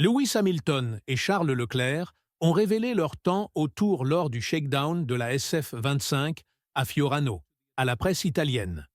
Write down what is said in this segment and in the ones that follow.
Lewis Hamilton et Charles Leclerc ont révélé leur temps au tour lors du shakedown de la SF25 à Fiorano, à la presse italienne,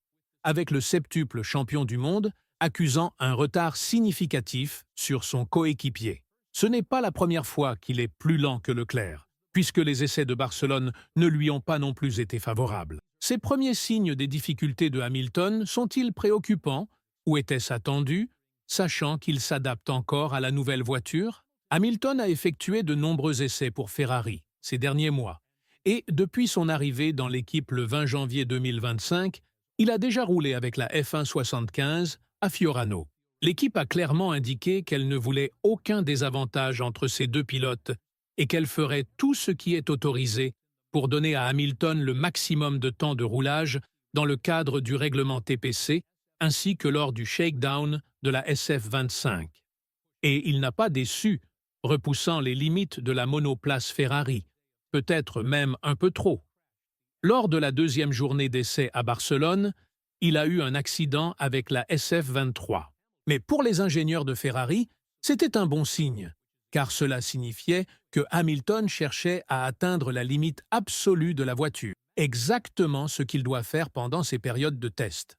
avec le septuple champion du monde accusant un retard significatif sur son coéquipier. Ce n'est pas la première fois qu'il est plus lent que Leclerc, puisque les essais de Barcelone ne lui ont pas non plus été favorables. Ces premiers signes des difficultés de Hamilton sont-ils préoccupants ou était-ce attendu, sachant qu'il s'adapte encore à la nouvelle voiture? Hamilton a effectué de nombreux essais pour Ferrari ces derniers mois, et depuis son arrivée dans l'équipe le 20 janvier 2025, il a déjà roulé avec la F1 75 à Fiorano. L'équipe a clairement indiqué qu'elle ne voulait aucun désavantage entre ces deux pilotes et qu'elle ferait tout ce qui est autorisé pour donner à Hamilton le maximum de temps de roulage dans le cadre du règlement TPC ainsi que lors du shakedown de la SF25. Et il n'a pas déçu, repoussant les limites de la monoplace Ferrari, peut-être même un peu trop. Lors de la deuxième journée d'essai à Barcelone, il a eu un accident avec la SF23. Mais pour les ingénieurs de Ferrari, c'était un bon signe, car cela signifiait que Hamilton cherchait à atteindre la limite absolue de la voiture, exactement ce qu'il doit faire pendant ces périodes de test.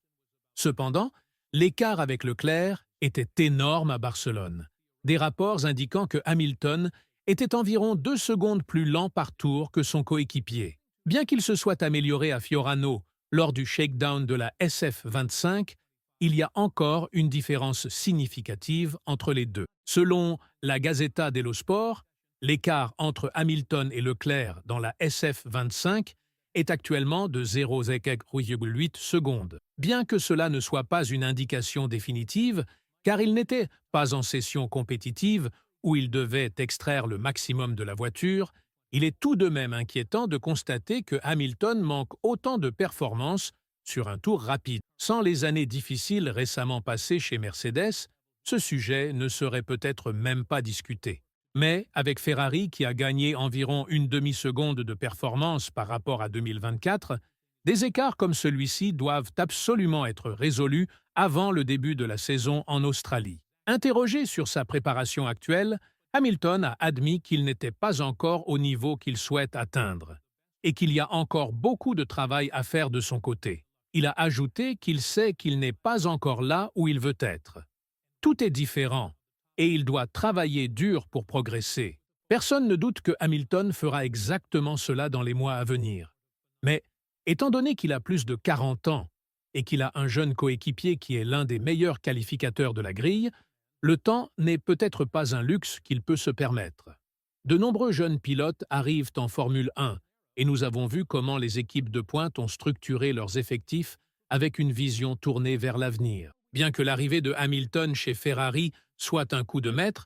Cependant, l'écart avec Leclerc était énorme à Barcelone, des rapports indiquant que Hamilton était environ 2 secondes plus lent par tour que son coéquipier. Bien qu'il se soit amélioré à Fiorano lors du shakedown de la SF25, il y a encore une différence significative entre les deux. Selon la Gazzetta dello Sport, l'écart entre Hamilton et Leclerc dans la SF25 est actuellement de 0,8 secondes. Bien que cela ne soit pas une indication définitive, car il n'était pas en session compétitive où il devait extraire le maximum de la voiture, il est tout de même inquiétant de constater que Hamilton manque autant de performance sur un tour rapide. Sans les années difficiles récemment passées chez Mercedes, ce sujet ne serait peut-être même pas discuté. Mais avec Ferrari qui a gagné environ une demi-seconde de performance par rapport à 2024, des écarts comme celui-ci doivent absolument être résolus avant le début de la saison en Australie. Interrogé sur sa préparation actuelle, Hamilton a admis qu'il n'était pas encore au niveau qu'il souhaite atteindre et qu'il y a encore beaucoup de travail à faire de son côté. Il a ajouté qu'il sait qu'il n'est pas encore là où il veut être. Tout est différent et il doit travailler dur pour progresser. Personne ne doute que Hamilton fera exactement cela dans les mois à venir. Mais, étant donné qu'il a plus de 40 ans et qu'il a un jeune coéquipier qui est l'un des meilleurs qualificateurs de la grille, le temps n'est peut-être pas un luxe qu'il peut se permettre. De nombreux jeunes pilotes arrivent en Formule 1 et nous avons vu comment les équipes de pointe ont structuré leurs effectifs avec une vision tournée vers l'avenir. Bien que l'arrivée de Hamilton chez Ferrari soit un coup de maître,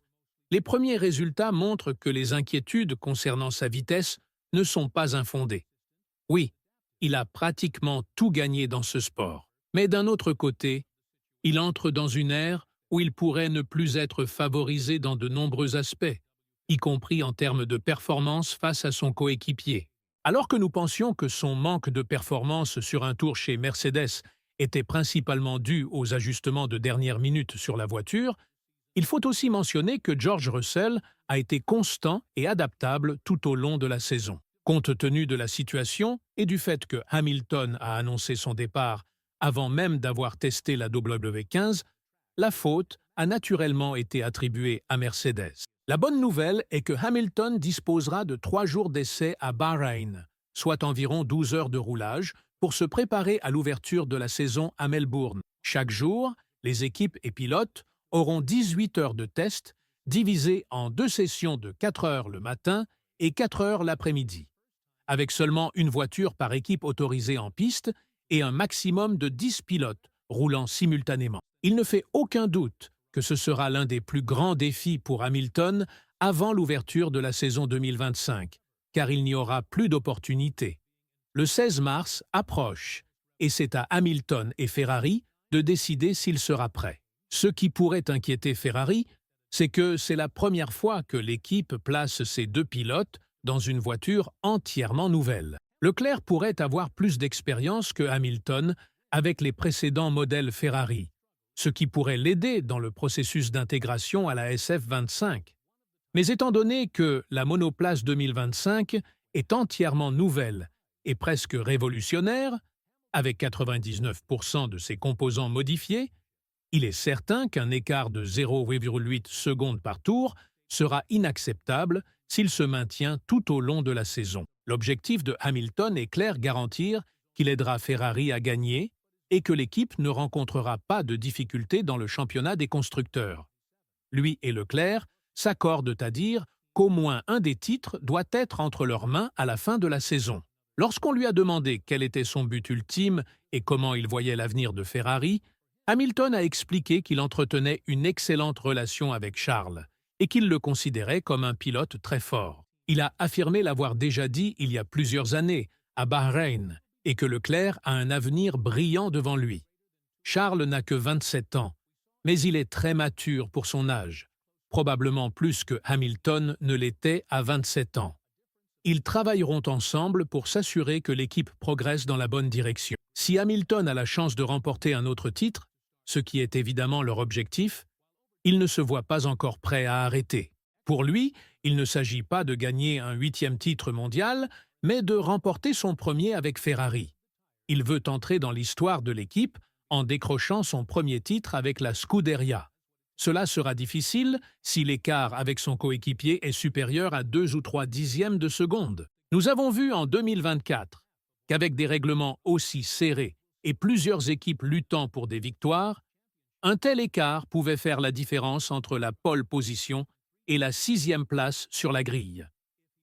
les premiers résultats montrent que les inquiétudes concernant sa vitesse ne sont pas infondées. Oui, il a pratiquement tout gagné dans ce sport. Mais d'un autre côté, il entre dans une ère où il pourrait ne plus être favorisé dans de nombreux aspects, y compris en termes de performance face à son coéquipier. Alors que nous pensions que son manque de performance sur un tour chez Mercedes était principalement dû aux ajustements de dernière minute sur la voiture, il faut aussi mentionner que George Russell a été constant et adaptable tout au long de la saison. Compte tenu de la situation et du fait que Hamilton a annoncé son départ avant même d'avoir testé la W15, la faute a naturellement été attribuée à Mercedes. La bonne nouvelle est que Hamilton disposera de 3 jours d'essai à Bahreïn, soit environ 12 heures de roulage, pour se préparer à l'ouverture de la saison à Melbourne. Chaque jour, les équipes et pilotes auront 18 heures de test, divisées en 2 sessions de 4 heures le matin et 4 heures l'après-midi, avec seulement une voiture par équipe autorisée en piste et un maximum de 10 pilotes roulant simultanément. Il ne fait aucun doute que ce sera l'un des plus grands défis pour Hamilton avant l'ouverture de la saison 2025, car il n'y aura plus d'opportunités. Le 16 mars approche, et c'est à Hamilton et Ferrari de décider s'il sera prêt. Ce qui pourrait inquiéter Ferrari, c'est que c'est la première fois que l'équipe place ses 2 pilotes dans une voiture entièrement nouvelle. Leclerc pourrait avoir plus d'expérience que Hamilton avec les précédents modèles Ferrari, ce qui pourrait l'aider dans le processus d'intégration à la SF25. Mais étant donné que la monoplace 2025 est entièrement nouvelle et presque révolutionnaire, avec 99% de ses composants modifiés, il est certain qu'un écart de 0,8 secondes par tour sera inacceptable s'il se maintient tout au long de la saison. L'objectif de Hamilton est clair: garantir qu'il aidera Ferrari à gagner et que l'équipe ne rencontrera pas de difficultés dans le championnat des constructeurs. Lui et Leclerc s'accordent à dire qu'au moins un des titres doit être entre leurs mains à la fin de la saison. Lorsqu'on lui a demandé quel était son but ultime et comment il voyait l'avenir de Ferrari, Hamilton a expliqué qu'il entretenait une excellente relation avec Charles et qu'il le considérait comme un pilote très fort. Il a affirmé l'avoir déjà dit il y a plusieurs années, à Bahreïn, et que Leclerc a un avenir brillant devant lui. Charles n'a que 27 ans, mais il est très mature pour son âge, probablement plus que Hamilton ne l'était à 27 ans. Ils travailleront ensemble pour s'assurer que l'équipe progresse dans la bonne direction. Si Hamilton a la chance de remporter un autre titre, ce qui est évidemment leur objectif, il ne se voit pas encore prêt à arrêter. Pour lui, il ne s'agit pas de gagner un 8e titre mondial, mais de remporter son premier avec Ferrari. Il veut entrer dans l'histoire de l'équipe en décrochant son premier titre avec la Scuderia. Cela sera difficile si l'écart avec son coéquipier est supérieur à 2 ou 3 dixièmes de seconde. Nous avons vu en 2024 qu'avec des règlements aussi serrés et plusieurs équipes luttant pour des victoires, un tel écart pouvait faire la différence entre la pole position et la 6e place sur la grille.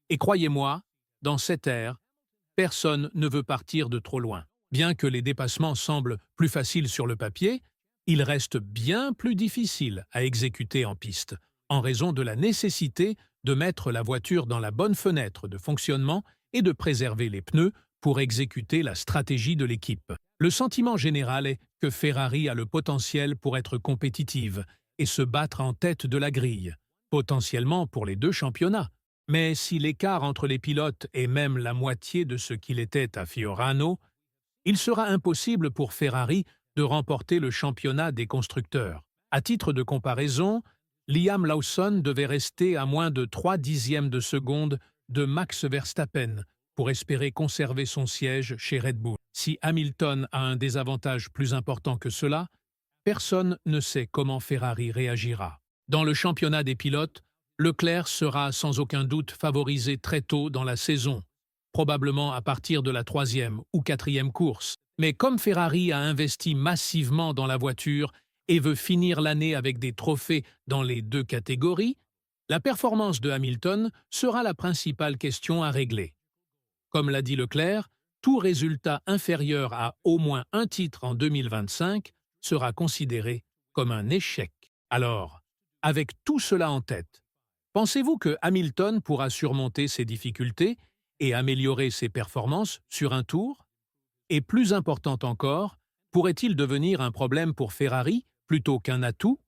Et croyez-moi, dans cette ère, personne ne veut partir de trop loin. Bien que les dépassements semblent plus faciles sur le papier, ils restent bien plus difficiles à exécuter en piste, en raison de la nécessité de mettre la voiture dans la bonne fenêtre de fonctionnement et de préserver les pneus pour exécuter la stratégie de l'équipe. Le sentiment général est que Ferrari a le potentiel pour être compétitive et se battre en tête de la grille, potentiellement pour les 2 championnats. Mais si l'écart entre les pilotes est même la moitié de ce qu'il était à Fiorano, il sera impossible pour Ferrari de remporter le championnat des constructeurs. À titre de comparaison, Liam Lawson devait rester à moins de 3 dixièmes de seconde de Max Verstappen pour espérer conserver son siège chez Red Bull. Si Hamilton a un désavantage plus important que cela, personne ne sait comment Ferrari réagira. Dans le championnat des pilotes, Leclerc sera sans aucun doute favorisé très tôt dans la saison, probablement à partir de la 3e ou 4e course. Mais comme Ferrari a investi massivement dans la voiture et veut finir l'année avec des trophées dans les 2 catégories, la performance de Hamilton sera la principale question à régler. Comme l'a dit Leclerc, tout résultat inférieur à au moins un titre en 2025 sera considéré comme un échec. Alors, avec tout cela en tête, pensez-vous que Hamilton pourra surmonter ces difficultés et améliorer ses performances sur un tour? Et plus important encore, pourrait-il devenir un problème pour Ferrari plutôt qu'un atout?